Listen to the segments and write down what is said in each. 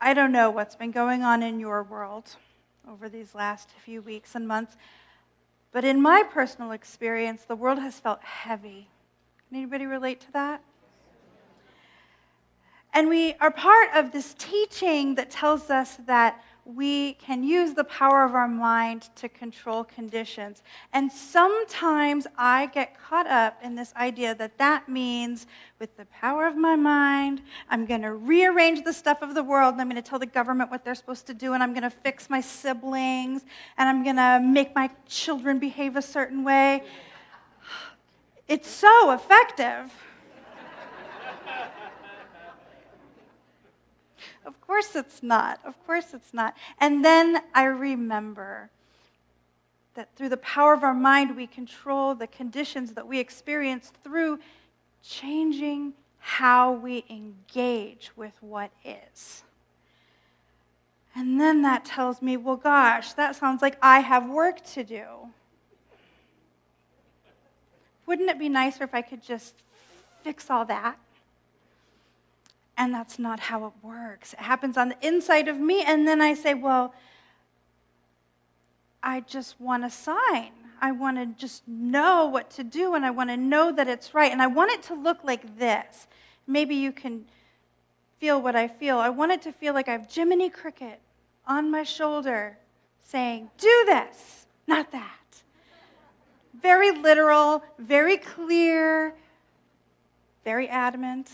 I don't know what's been going on in your world over these last few weeks and months, but in my personal experience, the world has felt heavy. Can anybody relate to that? And we are part of this teaching that tells us that we can use the power of our mind to control conditions. And sometimes I get caught up in this idea that that means with the power of my mind, I'm going to rearrange the stuff of the world, and I'm going to tell the government what they're supposed to do, and I'm going to fix my siblings, and I'm going to make my children behave a certain way. It's so effective. Of course it's not. Of course it's not. And then I remember that through the power of our mind, we control the conditions that we experience through changing how we engage with what is. And then that tells me, well, gosh, that sounds like I have work to do. Wouldn't it be nicer if I could just fix all that? And that's not how it works. It happens on the inside of me, and then I say, well, I just want a sign. I want to just know what to do, and I want to know that it's right. And I want it to look like this. Maybe you can feel what I feel. I want it to feel like I have Jiminy Cricket on my shoulder saying, do this, not that. Very literal, very clear, very adamant,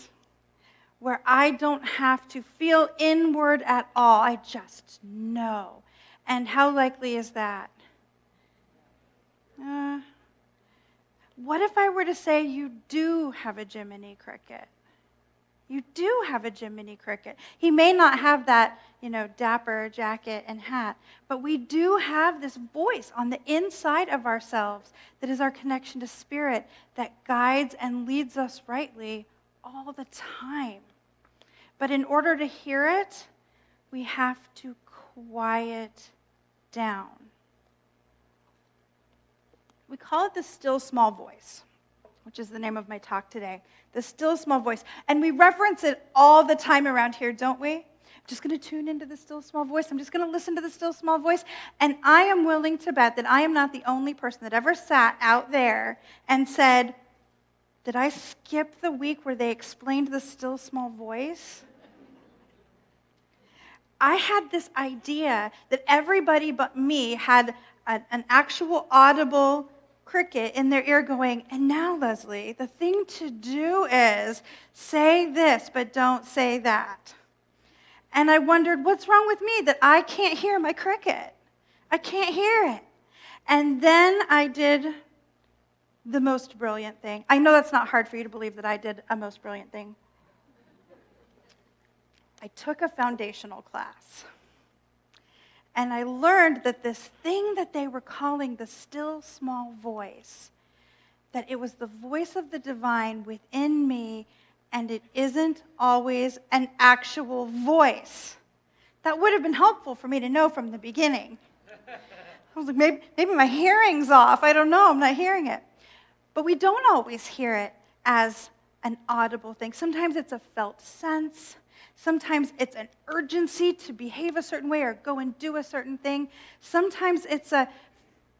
where I don't have to feel inward at all. I just know. And how likely is that? What if I were to say you do have a Jiminy Cricket? You do have a Jiminy Cricket. He may not have that, dapper jacket and hat, but we do have this voice on the inside of ourselves that is our connection to spirit that guides and leads us rightly all the time. But in order to hear it, we have to quiet down. We call it the still small voice, which is the name of my talk today. The still small voice. And we reference it all the time around here, don't we? I'm just going to tune into the still small voice. I'm just going to listen to the still small voice. And I am willing to bet that I am not the only person that ever sat out there and said, did I skip the week where they explained the still small voice? I had this idea that everybody but me had an actual audible cricket in their ear going, and now, Leslie, the thing to do is say this, but don't say that. And I wondered, what's wrong with me that I can't hear my cricket? I can't hear it. And then I did the most brilliant thing. I know that's not hard for you to believe that I did a most brilliant thing. I took a foundational class, and I learned that this thing that they were calling the still small voice, that it was the voice of the divine within me, and it isn't always an actual voice. That would have been helpful for me to know from the beginning. I was like, maybe my hearing's off. I don't know. I'm not hearing it. But we don't always hear it as an audible thing. Sometimes it's a felt sense. Sometimes it's an urgency to behave a certain way or go and do a certain thing. Sometimes it's a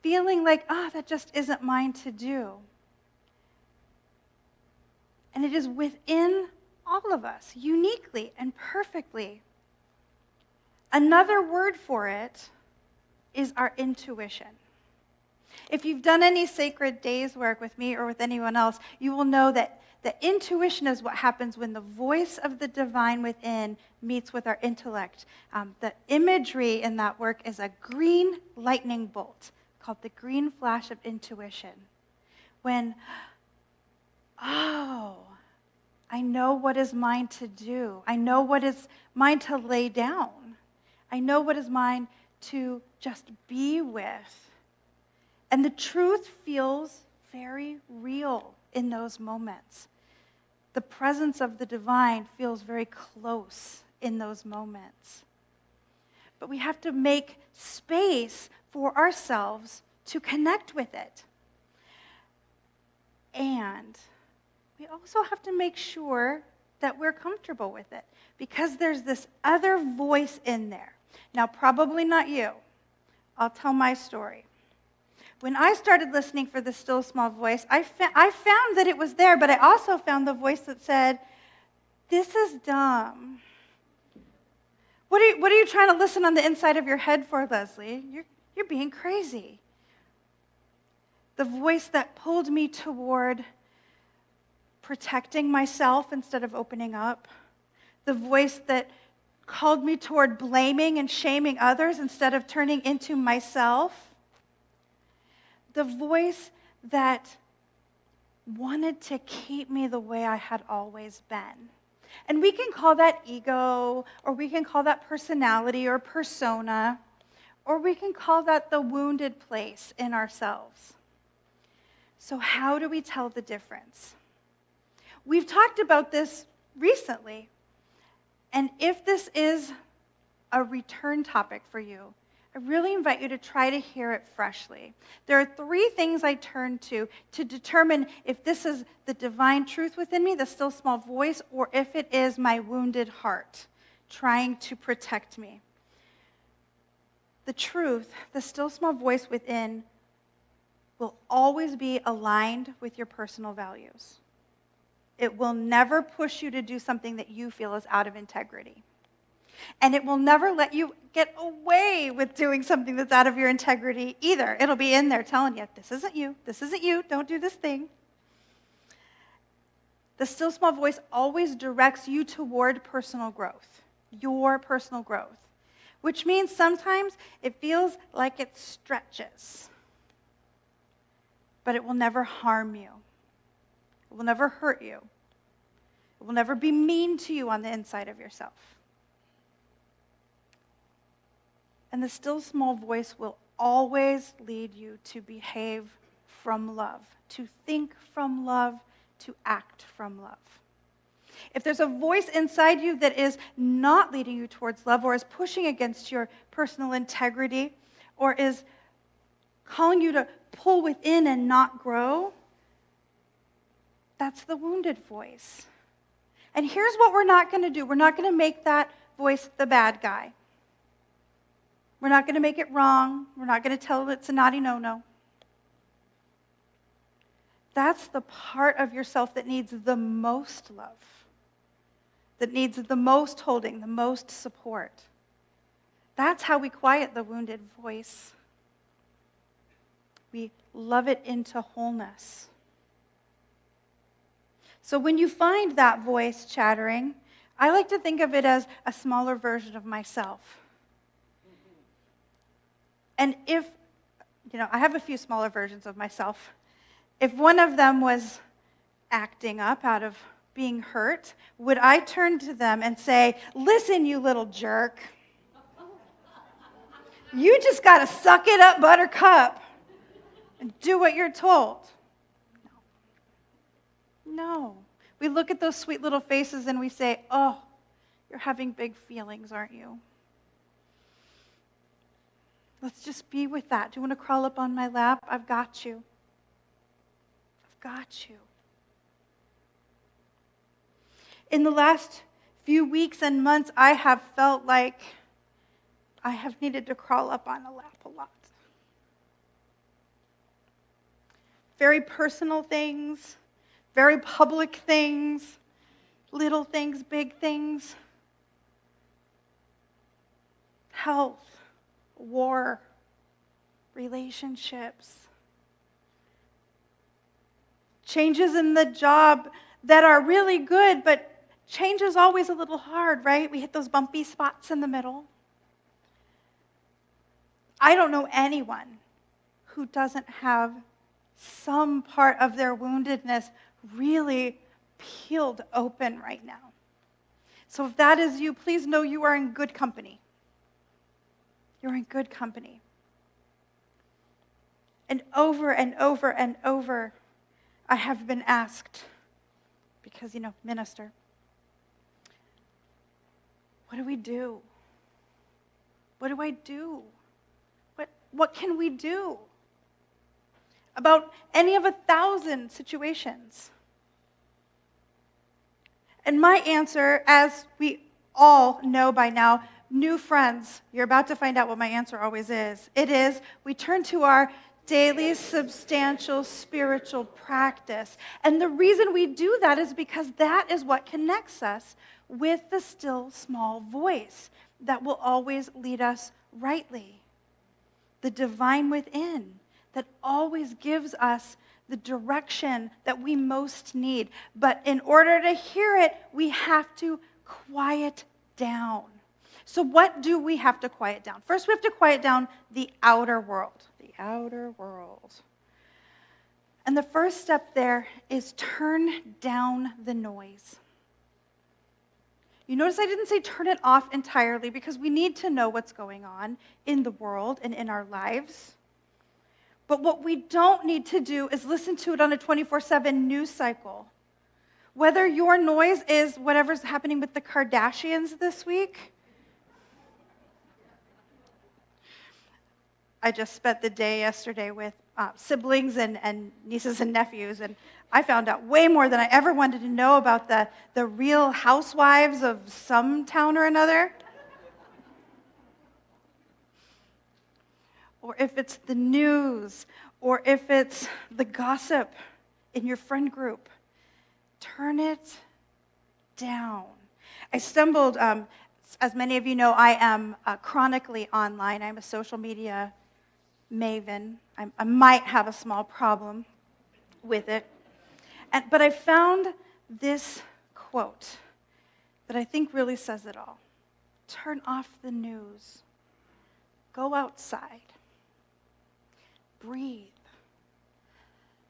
feeling like, that just isn't mine to do. And it is within all of us, uniquely and perfectly. Another word for it is our intuition. If you've done any Sacred Days work with me or with anyone else, you will know that the intuition is what happens when the voice of the divine within meets with our intellect. The imagery in that work is a green lightning bolt called the green flash of intuition. When, I know what is mine to do. I know what is mine to lay down. I know what is mine to just be with. And the truth feels very real in those moments. The presence of the divine feels very close in those moments. But we have to make space for ourselves to connect with it. And we also have to make sure that we're comfortable with it because there's this other voice in there. Now, probably not you. I'll tell my story. When I started listening for the still small voice, I found that it was there, but I also found the voice that said, "This is dumb. What are you trying to listen on the inside of your head for, Leslie? You're being crazy." The voice that pulled me toward protecting myself instead of opening up. The voice that called me toward blaming and shaming others instead of turning into myself. The voice that wanted to keep me the way I had always been. And we can call that ego, or we can call that personality or persona, or we can call that the wounded place in ourselves. So how do we tell the difference? We've talked about this recently, and if this is a return topic for you, I really invite you to try to hear it freshly. There are 3 things I turn to determine if this is the divine truth within me, the still small voice, or if it is my wounded heart trying to protect me. The truth, the still small voice within, will always be aligned with your personal values. It will never push you to do something that you feel is out of integrity. And it will never let you get away with doing something that's out of your integrity either. It'll be in there telling you, this isn't you, don't do this thing. The still small voice always directs you toward personal growth, your personal growth, which means sometimes it feels like it stretches, but it will never harm you. It will never hurt you. It will never be mean to you on the inside of yourself. And the still small voice will always lead you to behave from love, to think from love, to act from love. If there's a voice inside you that is not leading you towards love, or is pushing against your personal integrity, or is calling you to pull within and not grow, that's the wounded voice. And here's what we're not going to do. We're not going to make that voice the bad guy. We're not going to make it wrong. We're not going to tell it it's a naughty no-no. That's the part of yourself that needs the most love, that needs the most holding, the most support. That's how we quiet the wounded voice. We love it into wholeness. So when you find that voice chattering, I like to think of it as a smaller version of myself. And if, I have a few smaller versions of myself. If one of them was acting up out of being hurt, would I turn to them and say, "Listen, you little jerk. You just got to suck it up, buttercup, and do what you're told"? No. We look at those sweet little faces and we say, "Oh, you're having big feelings, aren't you? Let's just be with that. Do you want to crawl up on my lap? I've got you. I've got you." In the last few weeks and months, I have felt like I have needed to crawl up on a lap a lot. Very personal things, very public things, little things, big things. Health, war, relationships. Changes in the job that are really good, but change is always a little hard, right? We hit those bumpy spots in the middle. I don't know anyone who doesn't have some part of their woundedness really peeled open right now. So if that is you, please know you are in good company. You're in good company. And over and over and over, I have been asked, because, minister, what do we do? What do I do? What can we do about any of 1,000 situations? And my answer, as we all know by now, new friends, you're about to find out what my answer always is. It is, we turn to our daily, substantial, spiritual practice. And the reason we do that is because that is what connects us with the still, small voice that will always lead us rightly. The divine within that always gives us the direction that we most need. But in order to hear it, we have to quiet down. So what do we have to quiet down? First, we have to quiet down the outer world. The outer world. And the first step there is turn down the noise. You notice I didn't say turn it off entirely because we need to know what's going on in the world and in our lives. But what we don't need to do is listen to it on a 24/7 news cycle. Whether your noise is whatever's happening with the Kardashians this week. I just spent the day yesterday with siblings and nieces and nephews, and I found out way more than I ever wanted to know about the real housewives of some town or another. Or if it's the news, or if it's the gossip in your friend group, turn it down. I stumbled, as many of you know, I am chronically online. I'm a social media maven. I might have a small problem with it. But I found this quote that I think really says it all. Turn off the news. Go outside. Breathe.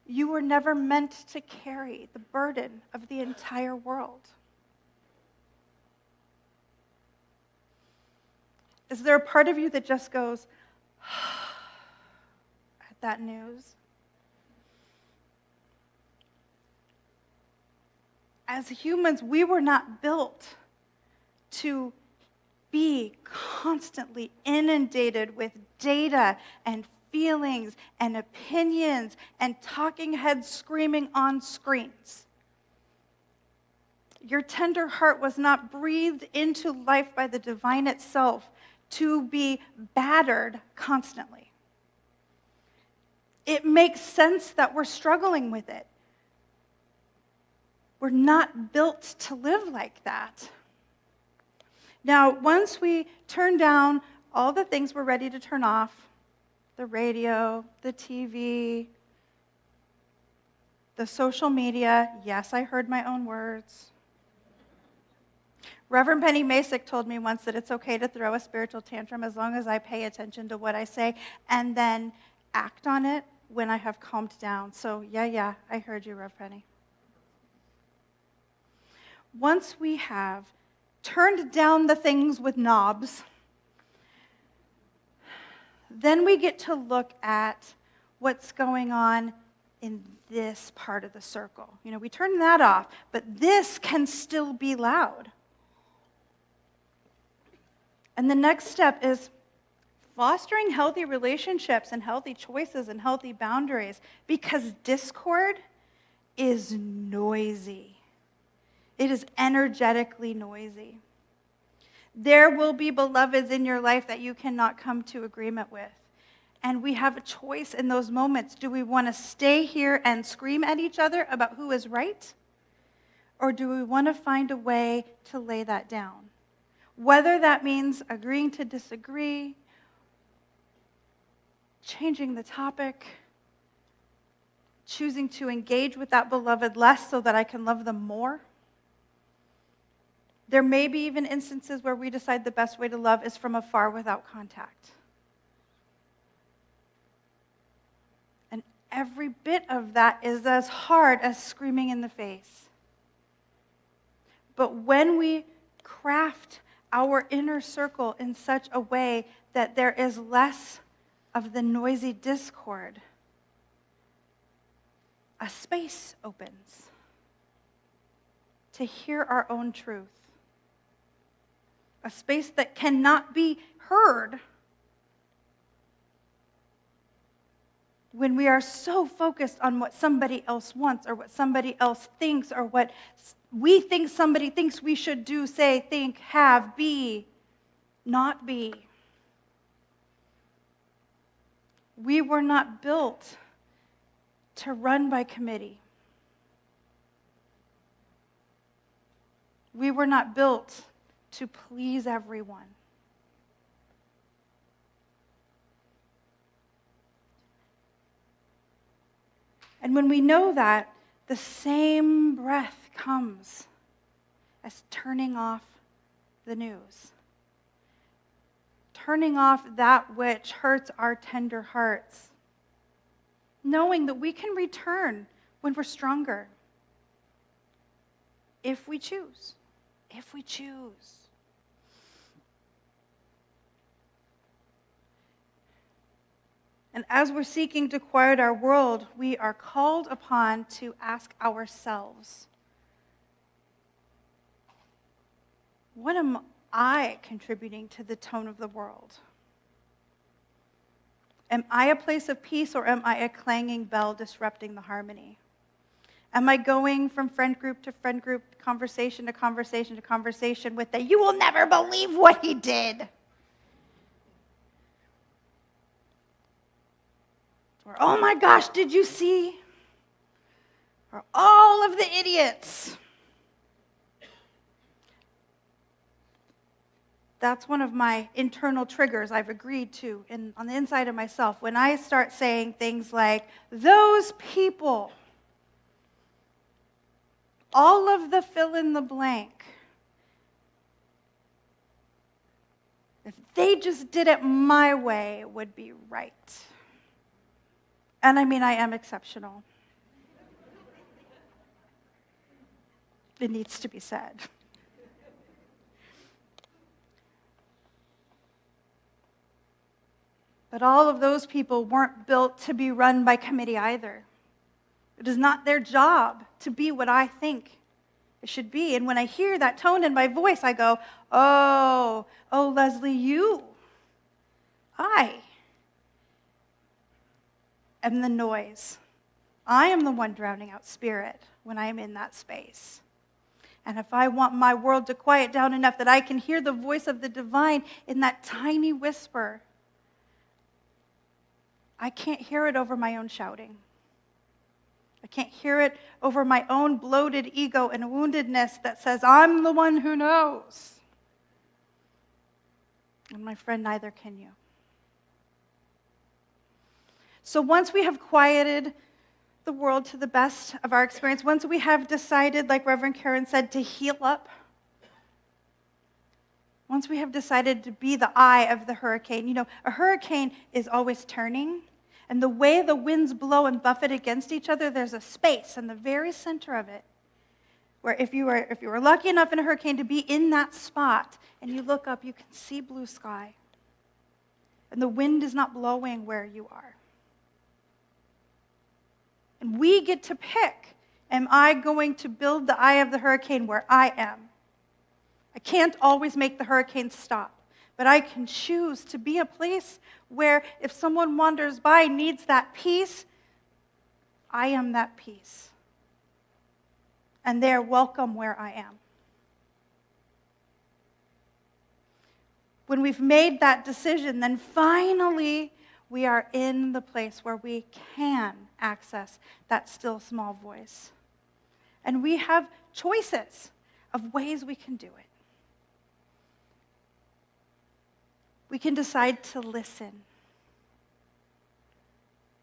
You were never meant to carry the burden of the entire world. Is there a part of you that just goes, at that news? As humans, we were not built to be constantly inundated with data and feelings and opinions and talking heads screaming on screens. Your tender heart was not breathed into life by the divine itself to be battered constantly. It makes sense that we're struggling with it. We're not built to live like that. Now, once we turn down all the things we're ready to turn off, the radio, the TV, the social media, yes, I heard my own words. Reverend Penny Masick told me once that it's okay to throw a spiritual tantrum as long as I pay attention to what I say and then act on it when I have calmed down. So, yeah, I heard you, Rev Penny. Once we have turned down the things with knobs, then we get to look at what's going on in this part of the circle. You know, we turn that off, but this can still be loud. And the next step is fostering healthy relationships and healthy choices and healthy boundaries, because discord is noisy. It is energetically noisy. There will be beloveds in your life that you cannot come to agreement with. And we have a choice in those moments. Do we want to stay here and scream at each other about who is right? Or do we want to find a way to lay that down? Whether that means agreeing to disagree, changing the topic, choosing to engage with that beloved less so that I can love them more. There may be even instances where we decide the best way to love is from afar without contact. And every bit of that is as hard as screaming in the face. But when we craft our inner circle in such a way that there is less of the noisy discord, a space opens to hear our own truth. A space that cannot be heard when we are so focused on what somebody else wants or what somebody else thinks or what we think somebody thinks we should do, say, think, have, be, not be. We were not built to run by committee. We were not built to please everyone. And when we know that, the same breath comes as turning off the news. Turning off that which hurts our tender hearts. Knowing that we can return when we're stronger. If we choose. If we choose. And as we're seeking to quiet our world, we are called upon to ask ourselves, what am I contributing to the tone of the world? Am I a place of peace, or am I a clanging bell disrupting the harmony? Am I going from friend group to friend group, conversation to conversation to conversation with the, you will never believe what he did? Or, oh my gosh, did you see? Or all of the idiots. That's one of my internal triggers I've agreed to on the inside of myself. When I start saying things like, those people, all of the fill in the blank, if they just did it my way, it would be right. And I mean, I am exceptional. It needs to be said. But all of those people weren't built to be run by committee either. It is not their job to be what I think it should be. And when I hear that tone in my voice, I go, oh, Leslie, I am the noise. I am the one drowning out spirit when I am in that space. And if I want my world to quiet down enough that I can hear the voice of the divine in that tiny whisper, I can't hear it over my own shouting. I can't hear it over my own bloated ego and woundedness that says, I'm the one who knows. And my friend, neither can you. So once we have quieted the world to the best of our experience, once we have decided, like Reverend Karen said, to heal up, once we have decided to be the eye of the hurricane, a hurricane is always turning, and the way the winds blow and buffet against each other, there's a space in the very center of it, where if you were lucky enough in a hurricane to be in that spot, and you look up, you can see blue sky, and the wind is not blowing where you are. And we get to pick, am I going to build the eye of the hurricane where I am? I can't always make the hurricane stop, but I can choose to be a place where if someone wanders by, needs that peace, I am that peace. And they're welcome where I am. When we've made that decision, then finally we are in the place where we can access that still small voice. And we have choices of ways we can do it. We can decide to listen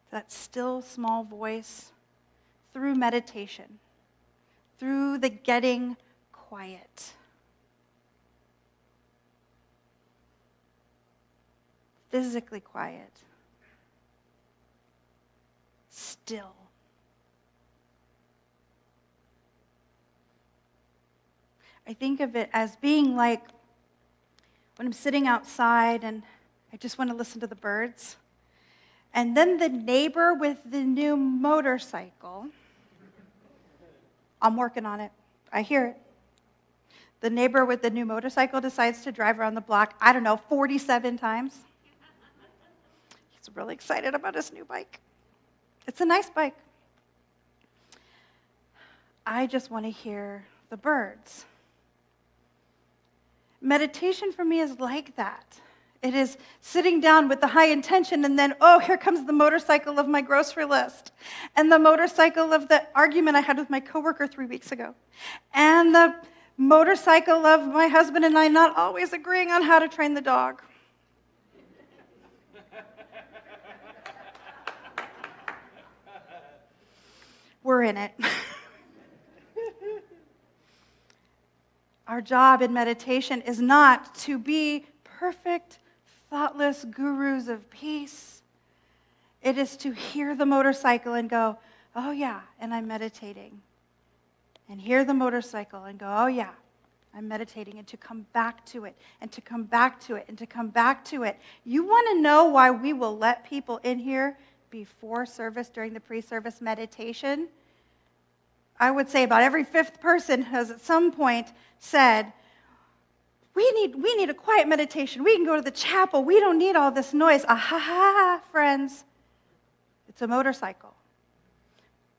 to that still small voice through meditation, through the getting quiet. Physically quiet. Still. I think of it as being like when I'm sitting outside and I just want to listen to the birds. And then the neighbor with the new motorcycle, I'm working on it. I hear it. The neighbor with the new motorcycle decides to drive around the block, 47 times. He's really excited about his new bike. It's a nice bike. I just want to hear the birds. Meditation for me is like that. It is sitting down with the high intention, and then, oh, here comes the motorcycle of my grocery list, and the motorcycle of the argument I had with my coworker 3 weeks ago, and the motorcycle of my husband and I not always agreeing on how to train the dog. We're in it. Our job in meditation is not to be perfect, thoughtless gurus of peace. It is to hear the motorcycle and go, oh yeah, and I'm meditating. And hear the motorcycle and go, oh yeah, I'm meditating, and to come back to it, and to come back to it, and to come back to it. You want to know why we will let people in here before service during the pre-service meditation? I would say about every fifth person has at some point said, we need a quiet meditation. We can go to the chapel. We don't need all this noise. Ah, friends. It's a motorcycle.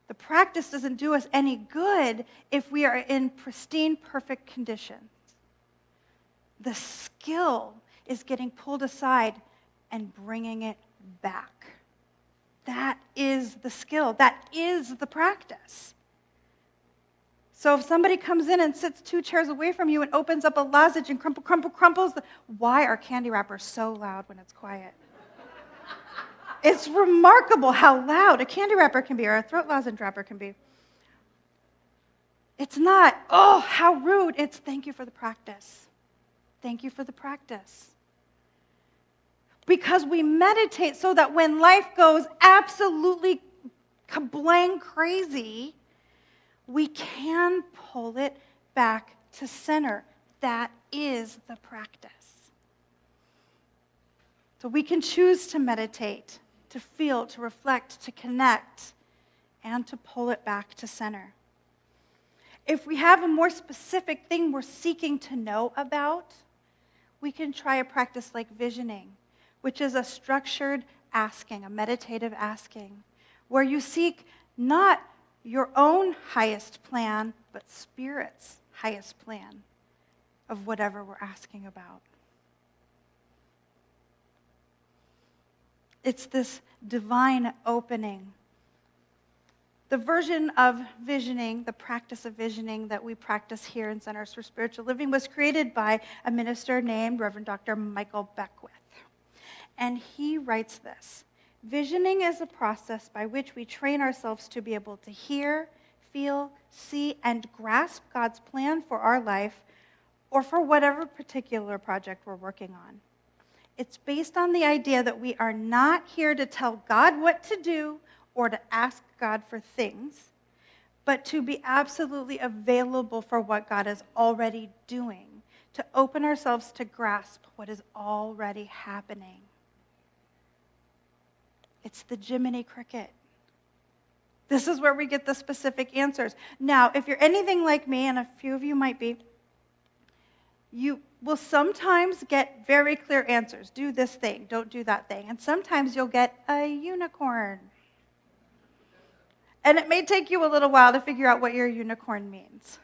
The practice doesn't do us any good if we are in pristine, perfect conditions. The skill is getting pulled aside and bringing it back. That is the skill. That is the practice. So if somebody comes in and sits 2 chairs away from you and opens up a lozenge and crumples, why are candy wrappers so loud when it's quiet? It's remarkable how loud a candy wrapper can be, or a throat lozenge wrapper can be. It's not, oh, how rude. It's thank you for the practice. Thank you for the practice. Because we meditate so that when life goes absolutely kablang crazy, we can pull it back to center. That is the practice. So we can choose to meditate, to feel, to reflect, to connect, and to pull it back to center. If we have a more specific thing we're seeking to know about, we can try a practice like visioning, which is a structured asking, a meditative asking, where you seek not your own highest plan, but Spirit's highest plan of whatever we're asking about. It's this divine opening. The version of visioning, the practice of visioning that we practice here in Centers for Spiritual Living was created by a minister named Reverend Dr. Michael Beckwith. And he writes this: visioning is a process by which we train ourselves to be able to hear, feel, see, and grasp God's plan for our life or for whatever particular project we're working on. It's based on the idea that we are not here to tell God what to do or to ask God for things, but to be absolutely available for what God is already doing, to open ourselves to grasp what is already happening. It's the Jiminy Cricket. This is where we get the specific answers. Now, if you're anything like me, and a few of you might be, you will sometimes get very clear answers. Do this thing, don't do that thing. And sometimes you'll get a unicorn. And it may take you a little while to figure out what your unicorn means.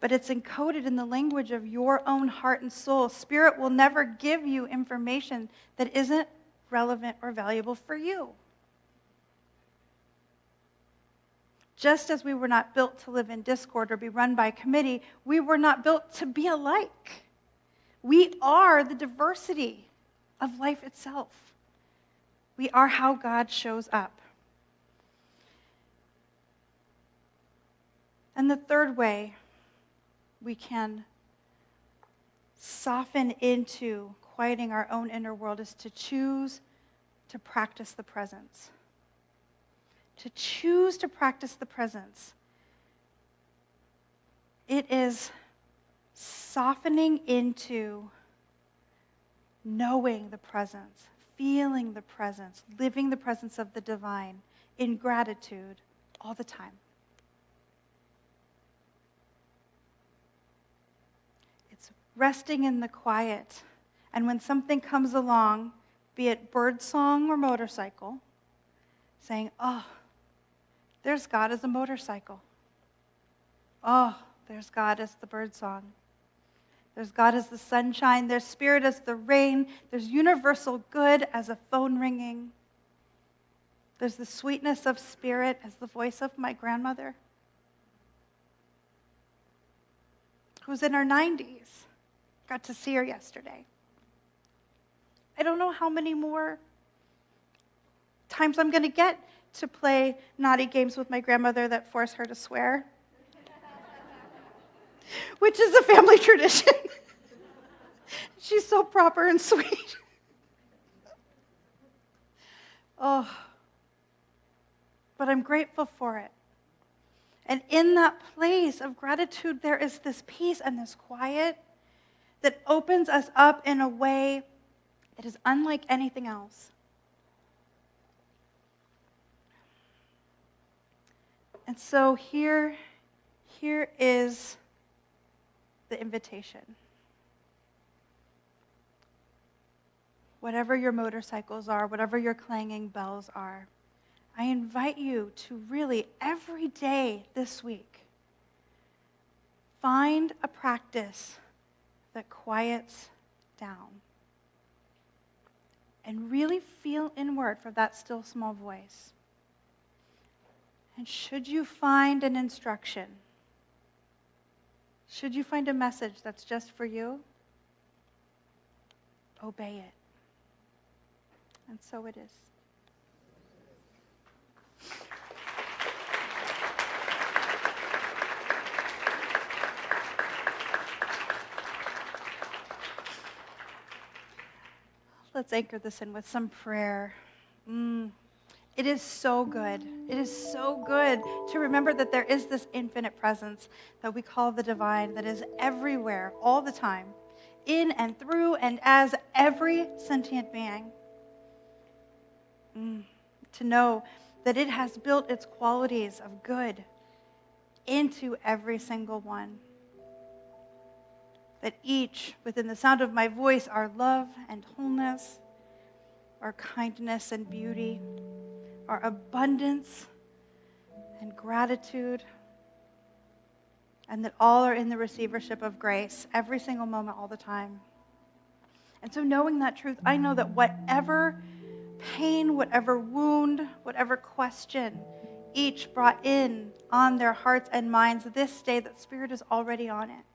But it's encoded in the language of your own heart and soul. Spirit will never give you information that isn't relevant or valuable for you. Just as we were not built to live in discord or be run by committee, we were not built to be alike. We are the diversity of life itself. We are how God shows up. And the third way we can soften into quieting our own inner world is to choose to practice the presence. To choose to practice the presence. It is softening into knowing the presence, feeling the presence, living the presence of the divine in gratitude all the time. It's resting in the quiet. And when something comes along, be it birdsong or motorcycle, saying, oh, there's God as a motorcycle. Oh, there's God as the birdsong. There's God as the sunshine. There's Spirit as the rain. There's universal good as a phone ringing. There's the sweetness of Spirit as the voice of my grandmother, who's in her 90s. Got to see her yesterday. I don't know how many more times I'm going to get to play naughty games with my grandmother that force her to swear, which is a family tradition. She's so proper and sweet. Oh, but I'm grateful for it. And in that place of gratitude, there is this peace and this quiet that opens us up in a way that is unlike anything else. And so here is the invitation. Whatever your motorcycles are, whatever your clanging bells are, I invite you to really every day this week find a practice that quiets down and really feel inward for that still small voice. And should you find an instruction, should you find a message that's just for you, obey it. And so it is. Let's anchor this in with some prayer. It is so good. It is so good to remember that there is this infinite presence that we call the divine that is everywhere, all the time, in and through and as every sentient being. To know that it has built its qualities of good into every single one. That each, within the sound of my voice, are love and wholeness, are kindness and beauty, are abundance and gratitude, and that all are in the receivership of grace every single moment, all the time. And so knowing that truth, I know that whatever pain, whatever wound, whatever question each brought in on their hearts and minds this day, that Spirit is already on it.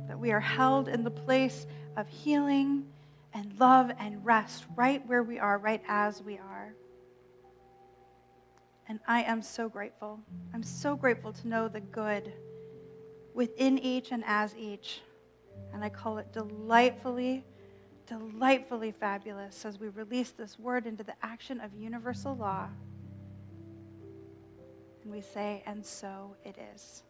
That we are held in the place of healing and love and rest right where we are, right as we are. And I am so grateful. I'm so grateful to know the good within each and as each. And I call it delightfully fabulous as we release this word into the action of universal law. And we say, and so it is.